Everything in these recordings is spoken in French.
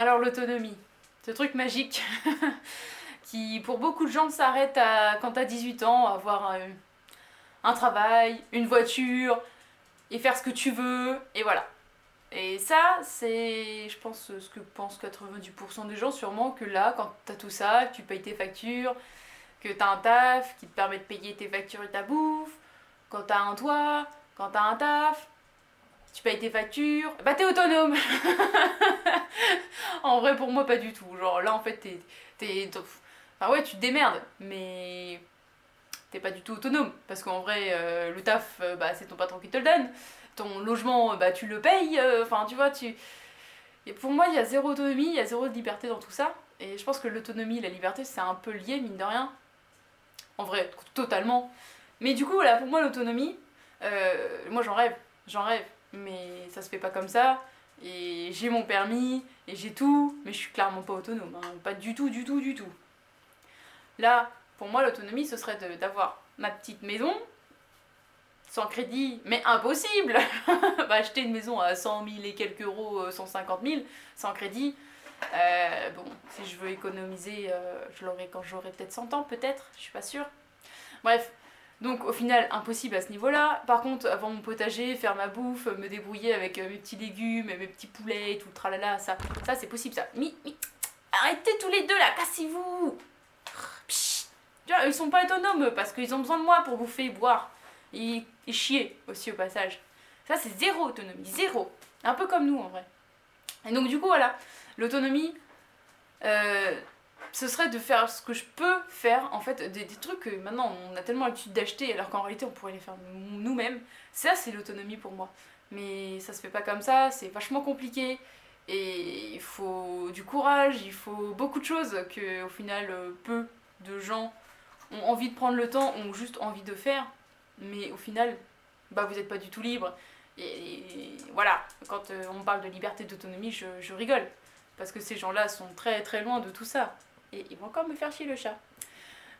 Alors l'autonomie, ce truc magique qui pour beaucoup de gens s'arrête à quand t'as 18 ans, avoir un travail, une voiture et faire ce que tu veux et voilà. Et ça, c'est, je pense, ce que pensent 90% des gens sûrement, que là, quand t'as tout ça, que tu payes tes factures, que t'as un taf qui te permet de payer tes factures et ta bouffe, quand t'as un toit, quand t'as un taf, tu payes tes factures, bah t'es autonome. En vrai, pour moi, pas du tout. Genre là, en fait, enfin ouais, tu te démerdes, mais t'es pas du tout autonome. Parce qu'en vrai, le taf, bah, c'est ton patron qui te le donne. Ton logement, bah, tu le payes. Enfin, tu vois, tu... Et pour moi, il y a zéro autonomie, il y a zéro liberté dans tout ça. Et je pense que l'autonomie et la liberté, c'est un peu lié, mine de rien. En vrai, totalement. Mais du coup, là, pour moi, l'autonomie, moi, j'en rêve. J'en rêve. Mais ça se fait pas comme ça. Et j'ai mon permis, et j'ai tout, mais je suis clairement pas autonome. Hein. Pas du tout, du tout, du tout. Là, pour moi, l'autonomie, ce serait d'avoir ma petite maison, sans crédit, mais impossible. Bah, acheter une maison à 100 000 et quelques euros, 150 000, sans crédit. Bon, si je veux économiser, je l'aurai quand j'aurai peut-être 100 ans, peut-être, je suis pas sûre. Bref, donc au final, impossible à ce niveau-là. Par contre, avoir mon potager, faire ma bouffe, me débrouiller avec mes petits légumes, mes petits poulets et tout, tralala, ça c'est possible ça. Arrêtez tous les deux là, cassez-vous. Psst. Tu vois, ils sont pas autonomes parce qu'ils ont besoin de moi pour bouffer, boire et chier aussi au passage. Ça c'est zéro autonomie, zéro. Un peu comme nous en vrai. Et donc du coup voilà, l'autonomie, euh, ce serait de faire ce que je peux faire, en fait, des trucs que maintenant on a tellement l'habitude d'acheter alors qu'en réalité on pourrait les faire nous-mêmes. Ça c'est l'autonomie pour moi. Mais ça se fait pas comme ça, c'est vachement compliqué. Et il faut du courage, il faut beaucoup de choses que au final peu de gens ont envie de prendre le temps, ont juste envie de faire. Mais au final, bah vous n'êtes pas du tout libre. Et voilà, quand on parle de liberté d'autonomie, je rigole. Parce que ces gens-là sont très très loin de tout ça. Et ils vont encore me faire chier le chat.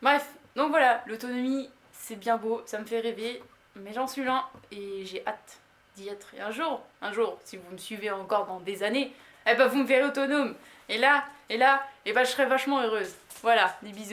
Bref, donc voilà, l'autonomie, c'est bien beau, ça me fait rêver, mais j'en suis loin et j'ai hâte d'y être. Et un jour, si vous me suivez encore dans des années, eh ben vous me verrez autonome. Et là, et ben je serai vachement heureuse. Voilà, des bisous.